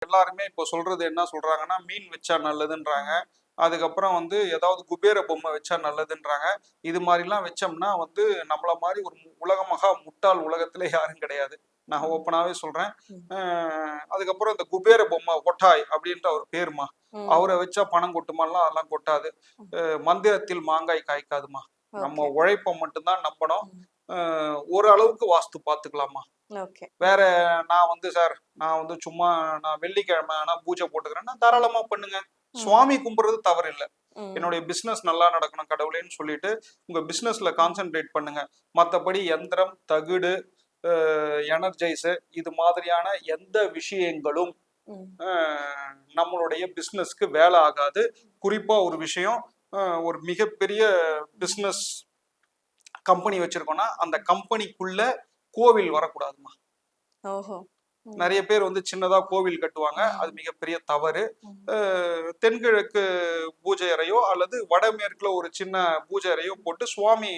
எல்லாருமே இப்போ சொல்றது என்ன சொல்றாங்கன்னா, மீன் வச்சா நல்லதுன்றாங்க. அதுக்கப்புறம் வந்து ஏதாவது குபேர பொம்மை வச்சா நல்லதுன்றாங்க. இது மாரிலாம் வச்சோம்னா வந்து நம்மள மாரி ஒரு உலக மகா முட்டாள் உலகத்திலே யாரும் கிடையாது. நான் ம். ஓப்பனாவே சொல்றேன். ம். அ அதுக்கப்புறம் இந்த குபேர பொம்மை கொட்டாய் அப்படின்ற ஒரு பேருமா. அவர ம். வச்சா பணம் கொட்டுமான்லாம் அதெல்லாம் கொட்டாது. ம். மந்திரத்தில் மாங்காய் காய்க்காதும்மா. நம்ம ஓகே. உழைப்ப மட்டும் தான் நம்பணும். ம். அ ஓரளவுக்கு வாஸ்து பார்த்துக்கலாம்மா. ஓகே. வேற நான் வந்து சார், நான் வந்து சும்மா நான் வெள்ளிக்கிழமை ஆனா பூஜை போட்டுக்கிறேன்னா, தாராளமா பண்ணுங்க. ம். சுவாமி கும்பிடுறது தவறு இல்ல. ம். என்னுடைய பிசினஸ் நல்லா நடக்கணும் கடவுளேன்னு சொல்லிட்டு, உங்க பிசினஸ்ல கான்சன்ட்ரேட் பண்ணுங்க. மத்தபடி யந்திரம், தகிடு, அ எனர்ஜைஸர் இது மாதிரியான எந்த விஷயங்களும் ம். அ நம்மளுடைய பிசினஸ்க்கு வேலை ஆகாது. குறிப்பா ஒரு விஷயம், ஒரு மிகப்பெரிய பிசினஸ் கம்பெனி வச்சிருக்கோம்னா, அந்த கம்பெனிக்குள்ள கோவில் வரக்கூடாதும்மா. ஓஹோ! ம். நெறைய பேர் வந்து சின்னதா கோவில் கட்டுவாங்க. அது ம். மிகப்பெரிய தவறு. ம். தென்கிழக்கு பூஜை அறையோ அல்லது வடமேற்குல ஒரு சின்ன பூஜை அறையோ போட்டு சுவாமி